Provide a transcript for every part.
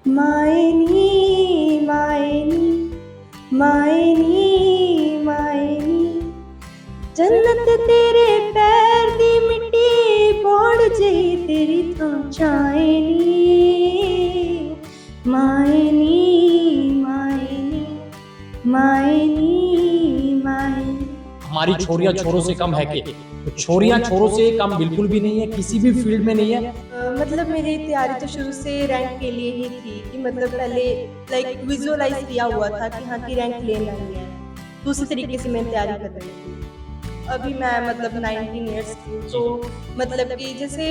मायनी मायनी मायनी मायनी जन्नत तेरे पैर दी मिट्टी पौड़ जही तेरी तो चायनी मायनी मायनी मायनी मायनी। हमारी छोरियां छोरों से कम है कि तो छोरियां छोरों से कम बिल्कुल भी नहीं है, किसी भी फील्ड में नहीं है। मतलब मेरी तैयारी तो शुरू से रैंक के लिए ही थी कि मतलब पहले लाइक विजुअलाइज किया हुआ था कि हाँ की रैंक लेना ही है, तो उसी तरीके से मैं तैयारी कर रही थी। अभी मैं मतलब 19 ईयर्स की हूँ, तो मतलब कि जैसे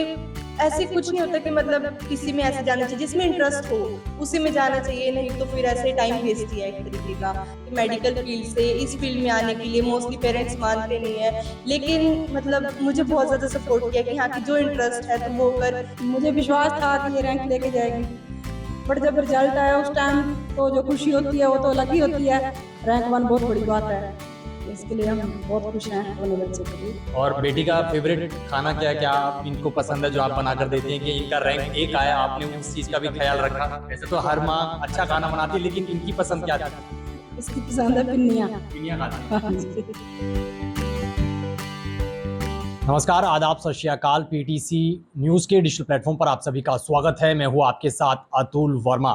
ऐसे कुछ नहीं होता कि मतलब किसी में ऐसे जाना चाहिए जिसमें इंटरेस्ट हो उसी में जाना चाहिए, नहीं तो फिर ऐसे टाइम वेस्ट ही है एक तरीके का। मेडिकल फील्ड से इस फील्ड में आने के लिए मोस्टली पेरेंट्स मानते नहीं है, लेकिन मतलब मुझे बहुत ज़्यादा सपोर्ट किया कि हाँ कि जो इंटरेस्ट है तुम वो कर। मुझे विश्वास था कि ये रैंक लेके जाएगी, बट जब रिजल्ट आया उस टाइम तो जो खुशी होती है वो तो अलग ही होती है। रैंक 1 बहुत बड़ी बात है, इसके लिए हम बहुत खुश हैं अपने बच्चे के लिए। और बेटी का फेवरेट खाना क्या है, क्या आप इनको पसंद है जो आप बना कर देती हैं कि इनका रैंक 1 आया, आपने उस चीज का भी ख्याल रखा? वैसे तो हर माँ अच्छा खाना बनाती है, लेकिन इनकी पसंद क्या थी? इसकी पसंद है पिन्नियाँ। पिनिया खाती है। नमस्कार, आदाब, सत श्री अकाल। पीटीसी न्यूज के डिजिटल प्लेटफॉर्म पर आप सभी का स्वागत है। मैं हूं आपके साथ अतुल वर्मा।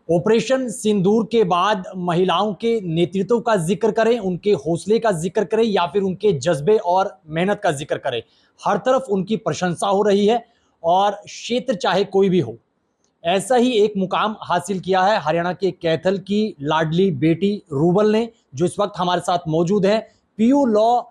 ऑपरेशन सिंदूर के बाद महिलाओं के नेतृत्व का जिक्र करें, उनके हौसले का जिक्र करें या फिर उनके जज्बे और मेहनत का जिक्र करें, हर तरफ उनकी प्रशंसा हो रही है। और क्षेत्र चाहे कोई भी हो, ऐसा ही एक मुकाम हासिल किया है हरियाणा के कैथल की लाडली बेटी रूबल ने, जो इस वक्त हमारे साथ मौजूद है। PU law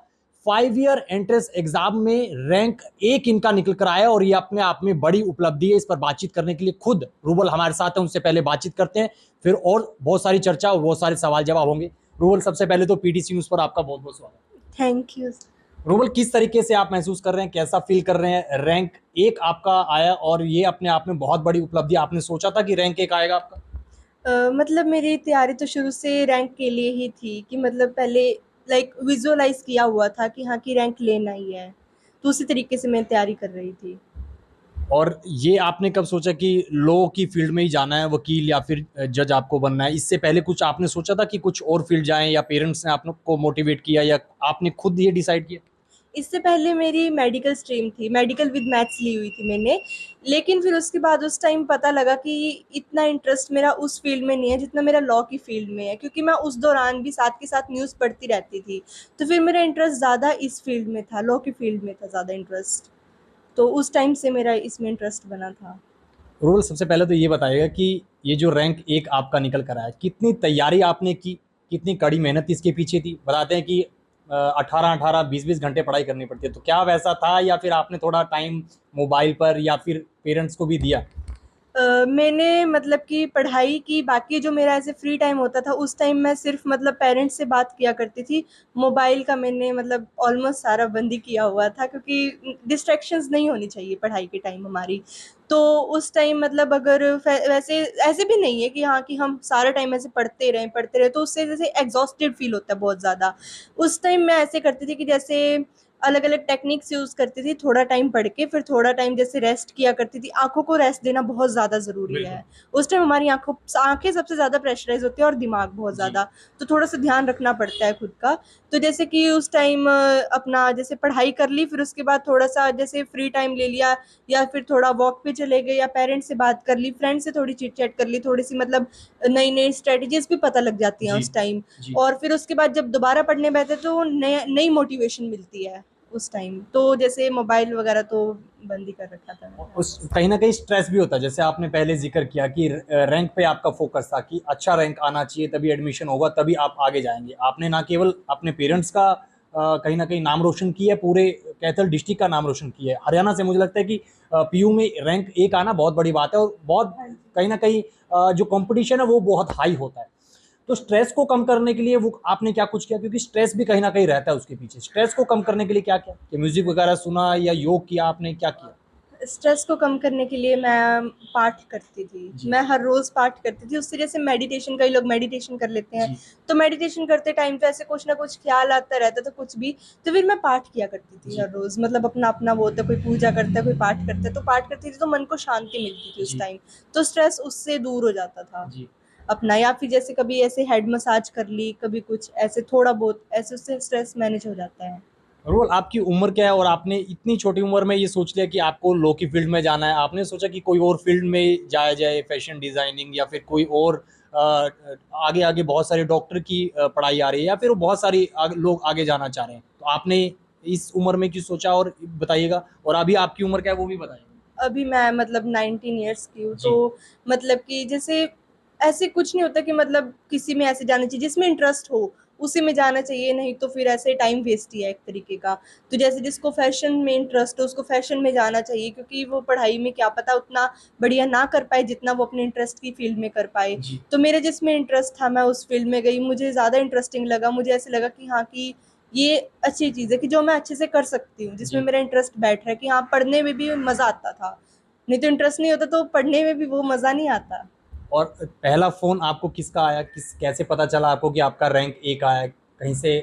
5 year entrance exam में रैंक 1 इनका निकल कर आया और ये अपने आप में बड़ी उपलब्धि है। इस पर बातचीत करने के लिए खुद रूबल हमारे साथ है, उनसे पहले बातचीत करते हैं, फिर और बहुत सारी चर्चा और बहुत सारे सवाल जवाब होंगे। रूबल, सबसे पहले तो पीटीसी न्यूज पर आपका बहुत बहुत स्वागत। Thank you. रूबल, किस तरीके से आप महसूस कर रहे हैं, कैसा फील कर रहे हैं? रैंक 1 आपका आया और ये अपने आप में बहुत बड़ी उपलब्धि। आपने सोचा था कि रैंक 1 आएगा आपका? मतलब मेरी तैयारी तो शुरू से रैंक के लिए ही थी कि मतलब पहले लाइक विजुअलाइज किया हुआ था कि हाँ की रैंक लेना ही है, तो उसी तरीके से मैं तैयारी कर रही थी। और ये आपने कब सोचा कि लॉ की फील्ड में ही जाना है, वकील या फिर जज आपको बनना है? इससे पहले कुछ आपने सोचा था कि कुछ और फील्ड जाएं, या पेरेंट्स ने आपको मोटिवेट किया, या आपने खुद ये डिसाइड किया? इससे पहले मेरी मेडिकल स्ट्रीम थी, मेडिकल विद मैथ्स ली हुई थी मैंने, लेकिन फिर उसके बाद उस टाइम पता लगा कि इतना इंटरेस्ट मेरा उस फील्ड में नहीं है जितना मेरा लॉ की फील्ड में है, क्योंकि मैं उस दौरान भी साथ के साथ न्यूज़ पढ़ती रहती थी, तो फिर मेरा इंटरेस्ट ज़्यादा इस फील्ड में था, लॉ की फील्ड में था ज़्यादा इंटरेस्ट, तो उस टाइम से मेरा इसमें इंटरेस्ट बना था। रूल, सबसे पहले तो ये बताइएगा कि ये जो रैंक 1 आपका निकल कर आया, कितनी तैयारी आपने की, कितनी कड़ी मेहनत इसके पीछे थी? बताते हैं कि 18-18, 20-20 घंटे पढ़ाई करनी पड़ती है, तो क्या वैसा था या फिर आपने थोड़ा टाइम मोबाइल पर या फिर पेरेंट्स को भी दिया? मैंने मतलब कि पढ़ाई की, बाकी जो मेरा ऐसे फ्री टाइम होता था उस टाइम मैं सिर्फ मतलब पेरेंट्स से बात किया करती थी। मोबाइल का मैंने मतलब ऑलमोस्ट सारा बंद ही किया हुआ था, क्योंकि डिस्ट्रैक्शंस नहीं होनी चाहिए पढ़ाई के टाइम हमारी। तो उस टाइम मतलब अगर वैसे ऐसे भी नहीं है कि हाँ कि हम सारा टाइम ऐसे पढ़ते रहें तो उससे जैसे एग्जॉस्टेड फील होता है बहुत ज़्यादा। उस टाइम मैं ऐसे करती थी कि जैसे अलग अलग टेक्निक्स यूज़ करती थी, थोड़ा टाइम पढ़ के फिर थोड़ा टाइम जैसे रेस्ट किया करती थी। आंखों को रेस्ट देना बहुत ज़्यादा ज़रूरी है। उस टाइम हमारी आंखें सबसे ज़्यादा प्रेशराइज होती है और दिमाग बहुत ज़्यादा, तो थोड़ा सा ध्यान रखना पड़ता है खुद का। तो जैसे कि उस टाइम अपना जैसे पढ़ाई कर ली, फिर उसके बाद थोड़ा सा जैसे फ्री टाइम ले लिया, या फिर थोड़ा वॉक पे चले गए, या पेरेंट्स से बात कर ली, फ्रेंड से थोड़ी चिट चैट कर ली, थोड़ी सी मतलब नई नई स्ट्रेटजीज भी पता लग जाती हैं उस टाइम। और फिर उसके बाद जब दोबारा पढ़ने बैठे तो नई मोटिवेशन मिलती है उस टाइम। तो जैसे मोबाइल वगैरह तो बंद ही कर रखा था। उस कहीं ना कहीं स्ट्रेस भी होता है, जैसे आपने पहले जिक्र किया कि रैंक पे आपका फोकस था कि अच्छा रैंक आना चाहिए, तभी एडमिशन होगा, तभी आप आगे जाएंगे। आपने ना केवल अपने पेरेंट्स का कहीं ना कहीं नाम रोशन किया है, पूरे कैथल डिस्ट्रिक्ट का नाम रोशन किया है। हरियाणा से मुझे लगता है कि पीयू में रैंक 1 आना बहुत बड़ी बात है, और बहुत कहीं ना कहीं जो कंपटीशन है वो बहुत हाई होता है। तो स्ट्रेस को कम करने के लिए वो आपने क्या कुछ किया? क्योंकि स्ट्रेस भी कहीं ना कहीं रहता है उसके पीछे। स्ट्रेस को कम करने के लिए क्या किया? कि म्यूजिक वगैरह सुना या योग किया, आपने क्या किया? स्ट्रेस को कम करने के लिए मैं पाठ करती थी। जी। मैं हर रोज़ पाठ करती थी। उससे जैसे मेडिटेशन, कई लोग मेडिटेशन कर लेते हैं, जी। तो मेडिटेशन करते टाइम पे ऐसे कुछ ना कुछ ख़्याल आता रहता था, कुछ भी, तो फिर मैं पाठ किया करती थी जी। हर रोज़। मतलब अपना-अपना वो होता है, कोई पूजा करता है, कोई पाठ करता है, तो पाठ करती थी तो मन को शांति मिलती थी उस जी। टाइम। तो स्ट्रेस उससे दूर हो जाता था जी। अपना। या फिर जैसे कभी ऐसे हेड मसाज कर ली, कभी कुछ ऐसे थोड़ा बहुत ऐसे, उससे स्ट्रेस मैनेज हो जाता है। रोल आपकी उम्र क्या है और आपने इतनी छोटी उम्र में ये सोच लिया कि आपको लॉ की फील्ड में जाना है? आपने सोचा कि कोई और फील्ड में जाया जाए, फैशन डिज़ाइनिंग या फिर कोई और आगे-आगे बहुत सारे डॉक्टर की पढ़ाई आ रही है या फिर बहुत सारी लोग आगे जाना चाह रहे हैं। तो आपने इस उम्र में क्यों सोचा और बताइएगा? और अभी आपकी उम्र क्या है वो भी बताइएगा? अभी मैं मतलब 19 इयर्स की हूँ, जी। तो मतलब कि जैसे ऐसे कुछ नहीं होता कि मतलब किसी में ऐसे जाना चाहिए जिसमें इंटरेस्ट हो, उसी में जाना चाहिए, नहीं तो फिर ऐसे टाइम वेस्ट ही है एक तरीके का। तो जैसे जिसको फ़ैशन में इंटरेस्ट हो, उसको फ़ैशन में जाना चाहिए, क्योंकि वो पढ़ाई में क्या पता उतना बढ़िया ना कर पाए जितना वो अपने इंटरेस्ट की फ़ील्ड में कर पाए। जी। तो मेरे जिसमें इंटरेस्ट था, मैं उस फ़ील्ड में गई, मुझे ज़्यादा इंटरेस्टिंग लगा, मुझे ऐसे लगा कि हाँ, कि ये अच्छी चीज़ है कि जो मैं अच्छे से कर सकती हूँ, जिसमें जी। मेरा इंटरेस्ट बैठ रहा है, कि हाँ, पढ़ने में भी मज़ा आता था। नहीं तो इंटरेस्ट नहीं होता तो पढ़ने में भी वो मज़ा नहीं आता। और पहला फ़ोन आपको किसका आया? कैसे पता चला आपको कि आपका रैंक 1 आया है? कहीं से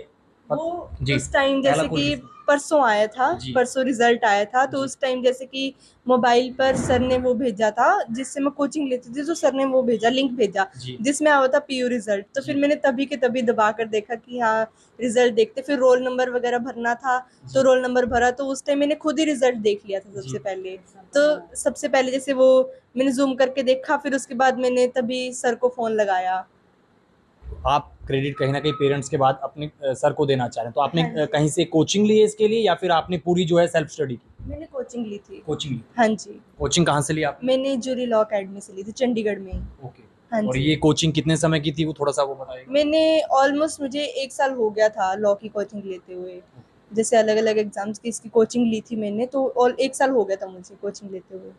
वो जी, उस टाइम पहला जैसे कॉल कि किसका? परसों आया था, जी। परसों रिज़ल्ट आया था, तो जी। उस टाइम जैसे कि मोबाइल पर सर ने वो भेजा था, जिससे मैं कोचिंग लेती थी, तो सर ने वो भेजा, लिंक भेजा, जी। जिसमें आया हुआ था पीयू रिज़ल्ट। तो फिर जी। मैंने तभी के तभी दबा कर देखा कि हाँ, रिज़ल्ट देखते, फिर रोल नंबर वग़ैरह भरना था, जी। तो रोल नंबर भरा, तो उस टाइम मैंने खुद ही रिज़ल्ट देख लिया था जी। सबसे पहले। तो सबसे पहले जैसे वो मैंने ज़ूम करके देखा, फिर उसके बाद मैंने तभी सर को फ़ोन लगाया। आप क्रेडिट कहीं न कहीं पेरेंट्स के बाद अपने सर को देना चाह रहे हैं। तो आपने हाँ जी। कहीं से कोचिंग ली है इसके लिए या फिर आपने पूरी जो है सेल्फ स्टडी की? मैंने कोचिंग ली थी। कोचिंग ली। हाँ जी। कोचिंग कहाँ से ली आपने? मैंने ज्यूरी लॉ अकेडमी से ली थी, चंडीगढ़ में ही। ओके। हाँ और जी। ये कोचिंग कितने समय की थी वो थोड़ा-सा वो बताइएगा? मैंने ऑलमोस्ट मुझे 1 साल हो गया था लॉ की कोचिंग लेते हुए। जैसे अलग-अलग एग्ज़ाम्स की इसकी कोचिंग ली थी मैंने, तो 1 साल हो गया था मुझे कोचिंग लेते हुए।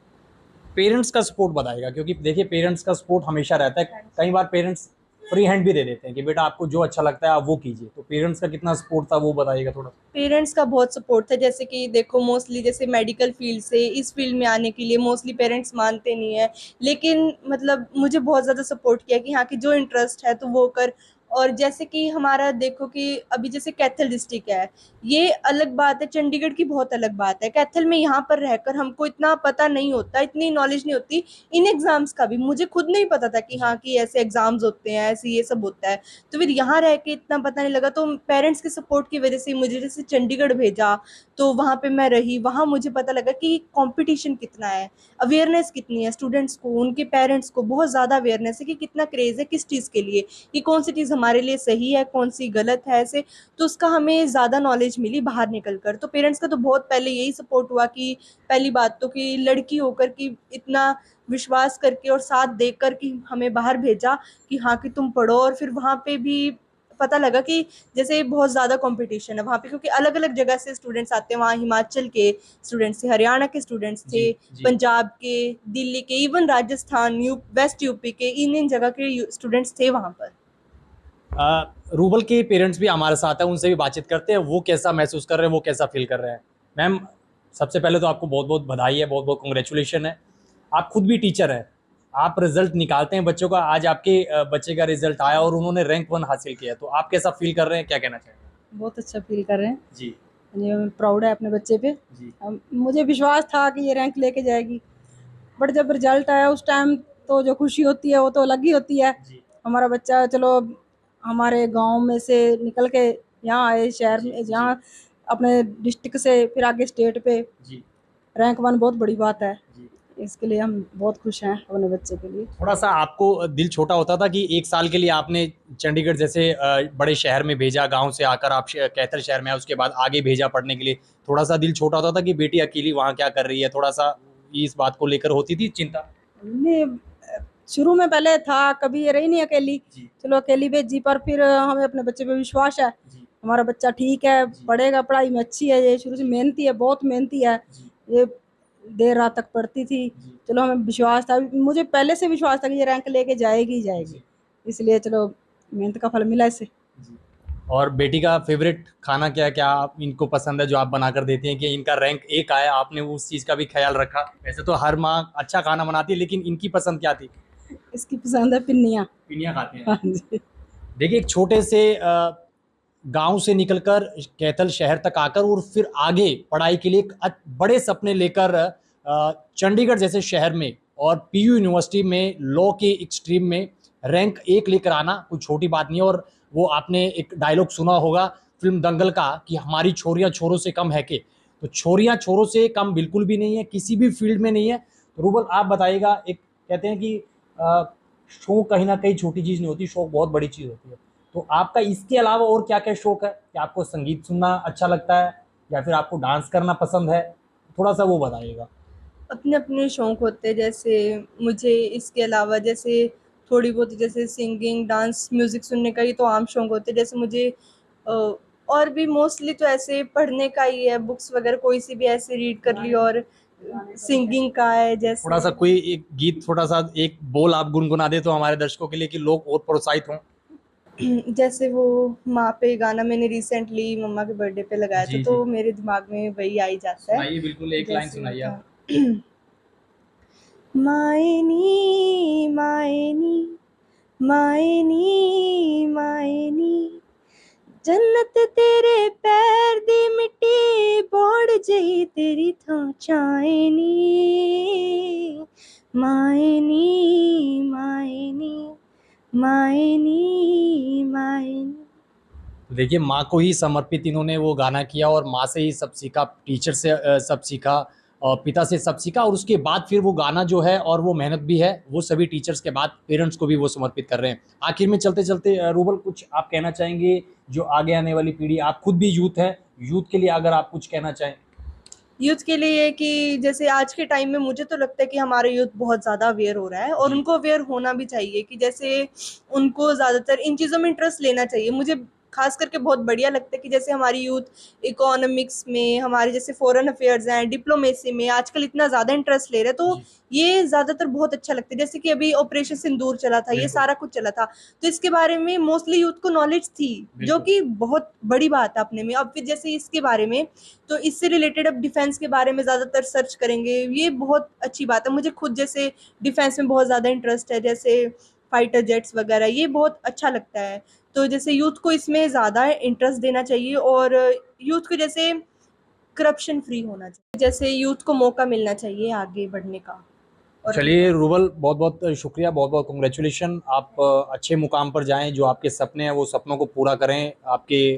पेरेंट्स का सपोर्ट बताइएगा क्योंकि देखिए पेरेंट्स का सपोर्ट हमेशा रहता है। हाँ जी। कई बार पेरेंट्स फ्री हैंड भी दे देते हैं कि बेटा आपको जो अच्छा लगता है आप वो कीजिए। तो पेरेंट्स का कितना सपोर्ट था वो बताइएगा थोड़ा? पेरेंट्स का बहुत सपोर्ट था, जैसे कि देखो मोस्टली जैसे मेडिकल फील्ड से इस फील्ड में आने के लिए मोस्टली पेरेंट्स मानते नहीं है, लेकिन मतलब मुझे बहुत ज़्यादा सपोर्ट किया कि हाँ, कि जो इंटरेस्ट है तो वो कर। और जैसे कि हमारा देखो कि अभी जैसे कैथल डिस्ट्रिक्ट है, ये अलग बात है, चंडीगढ़ की बहुत अलग बात है। कैथल में यहाँ पर रहकर हमको इतना पता नहीं होता, इतनी नॉलेज नहीं होती इन एग्ज़ाम्स का भी। मुझे खुद नहीं पता था कि हाँ, कि ऐसे एग्ज़ाम्स होते हैं, ऐसे ये सब होता है। तो फिर यहाँ रह के इतना पता नहीं लगा, तो पेरेंट्स के सपोर्ट की वजह से मुझे जैसे चंडीगढ़ भेजा, तो वहाँ पे मैं रही, वहाँ मुझे पता लगा कि कंपटीशन कितना है, अवेयरनेस कितनी है स्टूडेंट्स को, उनके पेरेंट्स को बहुत ज़्यादा अवेयरनेस है कि कितना क्रेज़ है किस चीज़ के लिए, कि कौन सी चीज़ हमारे लिए सही है, कौन सी गलत है ऐसे। तो उसका हमें ज़्यादा नॉलेज मिली बाहर निकल कर। तो पेरेंट्स का तो बहुत पहले यही सपोर्ट हुआ कि पहली बात तो कि लड़की होकर कि इतना विश्वास करके और साथ देकर कि हमें बाहर भेजा कि हाँ, कि तुम पढ़ो। और फिर वहाँ पे भी पता लगा कि जैसे बहुत ज़्यादा कंपटीशन है वहाँ पे, क्योंकि अलग-अलग जगह से स्टूडेंट्स आते हैं। वहाँ हिमाचल के स्टूडेंट्स थे, हरियाणा के स्टूडेंट्स थे, जी। जी। पंजाब के, दिल्ली के, इवन राजस्थान, वेस्ट यूपी के, इन जगह के स्टूडेंट्स थे वहाँ पर। रूबल के पेरेंट्स भी हमारे साथ हैं, उनसे भी बातचीत करते हैं, वो कैसा महसूस कर रहे हैं, वो कैसा फ़ील कर रहे हैं। मैम, सबसे पहले तो आपको बहुत-बहुत बधाई है, बहुत-बहुत कांग्रेचुलेशन है। आप खुद भी टीचर हैं, आप रिज़ल्ट निकालते हैं बच्चों का, आज आपके बच्चे का रिज़ल्ट आया और उन्होंने रैंक 1 हासिल किया, तो आप कैसा फ़ील कर रहे हैं, क्या कहना चाहेंगे? बहुत अच्छा फील कर रहे हैं। जी। ये प्राउड है अपने बच्चे पे। जी। मुझे विश्वास था कि ये रैंक लेके जाएगी, बट जब रिजल्ट आया उस टाइम तो जो खुशी होती है वो तो अलग ही होती है। जी। हमारा बच्चा चलो हमारे गांव में से निकल के यहाँ आए शहर जी। में, जहाँ अपने डिस्ट्रिक्ट से फिर आगे स्टेट पे जी। रैंक 1 बहुत बड़ी बात है। जी। इसके लिए हम बहुत खुश हैं अपने बच्चे के लिए। थोड़ा-सा आपको दिल छोटा होता था कि 1 साल के लिए आपने चंडीगढ़ जैसे बड़े शहर में भेजा, गाँव से आकर आप कैथल शहर में आए, उसके बाद आगे भेजा पढ़ने के लिए। थोड़ा-सा दिल छोटा होता था कि बेटी अकेली वहाँ क्या कर रही है? थोड़ा-सा इस बात को लेकर होती थी चिंता? नहीं, शुरू में पहले था, कभी ये रही नहीं अकेली। जी। चलो अकेली भेजी, पर फिर हमें अपने बच्चे पे विश्वास है। जी। हमारा बच्चा ठीक है, जी। पढ़ेगा, पढ़ाई में अच्छी है, ये शुरू से मेहनती है, बहुत मेहनती है। जी। ये देर रात तक पढ़ती थी। जी। चलो हमें विश्वास था, मुझे पहले से विश्वास था कि ये रैंक लेके जाएगी ही जाएगी। जी। इसलिए चलो मेहनत का फल मिला इसे। जी। और बेटी का फेवरेट खाना क्या है, क्या इनको पसंद है जो आप बना कर देती हैं कि इनका रैंक 1 आया, आपने उस चीज़ का भी ख्याल रखा? वैसे तो हर माँ अच्छा खाना बनाती है, लेकिन इनकी पसंद क्या थी? इसकी पसंद है पिन्नियाँ। पिनिया खाते हैं। हाँ जी। देखिए, एक छोटे से गांव से निकलकर कैथल शहर तक आकर और फिर आगे पढ़ाई के लिए एक बड़े सपने लेकर चंडीगढ़ जैसे शहर में और पीयू यूनिवर्सिटी में लॉ के एक स्ट्रीम में रैंक 1 लेकर आना कोई छोटी बात नहीं है। और वो आपने एक डायलॉग सुना होगा फिल्म दंगल का कि हमारी छोरियां छोरों से कम है के, तो छोरियां छोरों से कम बिल्कुल भी नहीं है, किसी भी फील्ड में नहीं है। तो रूबल, आप बताइएगा, एक कहते हैं कि शौक कहीं ना कहीं छोटी चीज़ नहीं होती, शौक बहुत बड़ी चीज़ होती है। तो आपका इसके अलावा और क्या क्या शौक है? क्या आपको संगीत सुनना अच्छा लगता है या फिर आपको डांस करना पसंद है? थोड़ा सा वो बताइएगा। अपने अपने शौक होते हैं, जैसे मुझे इसके अलावा जैसे थोड़ी बहुत जैसे सिंगिंग, डांस, म्यूज़िक सुनने का ही तो आम शौक होते हैं। जैसे मुझे और भी मोस्टली तो ऐसे पढ़ने का ही है, बुक्स वगैरह कोई सी भी ऐसे रीड कर ली, और सिंगिंग का है थोड़ा सा जैसे कोई एक गीत, थोड़ा सा एक बोल आप गुनगुना दे तो हमारे दर्शकों के लिए कि लोग और प्रोत्साहित हों। जैसे वो माँ पे गाना मैंने रिसेंटली मम्मा के बर्थडे पे लगाया था, जी जी, तो मेरे दिमाग में वही आ ही जाता है। सुनाइए, बिल्कुल एक लाइन जैसे सुनाइए आप। मायनी मायनी मायनी मायनी, जन्नत तेरे पैर दी मिट्टी बोड़ जई तेरी थां चायनी, मायनी मायनी मायनी मायनी। तो देखिए, माँ को ही समर्पित इन्होंने वो गाना किया और माँ से ही सब सीखा, टीचर से सब सीखा और पिता से सब सीखा, और उसके बाद फिर वो गाना जो है और वो मेहनत भी है वो सभी टीचर्स के बाद पेरेंट्स को भी वो समर्पित कर रहे हैं। आखिर में चलते चलते रूबल, कुछ आप कहना चाहेंगे जो आगे आने वाली पीढ़ी, आप खुद भी यूथ हैं, यूथ के लिए अगर आप कुछ कहना चाहें? यूथ के लिए ये कि जैसे आज के टाइम में मुझे तो लगता है कि हमारा यूथ बहुत ज़्यादा अवेयर हो रहा है, और जी उनको अवेयर होना भी चाहिए कि जैसे उनको ज़्यादातर इन चीज़ों में इंटरेस्ट लेना चाहिए। मुझे खास करके बहुत बढ़िया लगता है कि जैसे हमारी यूथ इकोनॉमिक्स में, हमारे जैसे फॉरेन अफेयर्स हैं, डिप्लोमेसी में आजकल इतना ज़्यादा इंटरेस्ट ले रहे हैं, तो जी, ये ज़्यादातर बहुत अच्छा लगता है। जैसे कि अभी ऑपरेशन सिंदूर चला था, ये बिल्कुल सारा कुछ चला था, तो इसके बारे में मोस्टली यूथ को नॉलेज थी, जो बिल्कुल। कि बहुत बड़ी बात है अपने में। अब फिर जैसे इसके बारे में, तो इससे रिलेटेड अब डिफेंस के बारे में ज़्यादातर सर्च करेंगे, ये बहुत अच्छी बात है। मुझे खुद जैसे डिफेंस में बहुत ज़्यादा इंटरेस्ट है, जैसे फाइटर जेट्स वगैरह, ये बहुत अच्छा लगता है। तो जैसे यूथ को इसमें ज़्यादा इंटरेस्ट देना चाहिए, और यूथ को जैसे करप्शन फ्री होना चाहिए, जैसे यूथ को मौका मिलना चाहिए आगे बढ़ने का। और चलिए रूबल, बहुत बहुत शुक्रिया, बहुत बहुत कॉन्ग्रेचुलेशन। आप अच्छे मुकाम पर जाएं, जो आपके सपने हैं वो सपनों को पूरा करें। आपके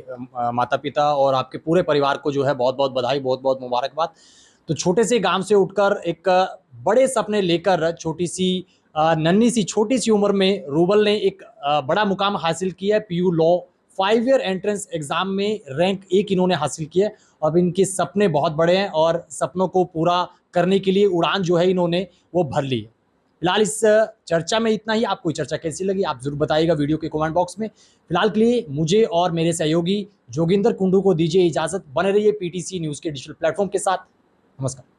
माता पिता और आपके पूरे परिवार को जो है बहुत बहुत बधाई, बहुत बहुत मुबारकबाद। तो छोटे से गांव से उठकर एक बड़े सपने लेकर छोटी सी नन्ही सी छोटी सी उम्र में रूबल ने एक बड़ा मुकाम हासिल किया है। PU law 5 year entrance exam में रैंक 1 इन्होंने हासिल किया है। अब इनके सपने बहुत बड़े हैं और सपनों को पूरा करने के लिए उड़ान जो है इन्होंने वो भर ली है। फिलहाल इस चर्चा में इतना ही। आपको चर्चा कैसी लगी आप जरूर बताइएगा वीडियो के कमेंट बॉक्स में। फिलहाल के लिए मुझे और मेरे सहयोगी जोगिंदर कुंडू को दीजिए इजाजत। बने रहिए पीटीसी न्यूज़ के डिजिटल प्लेटफॉर्म के साथ। नमस्कार।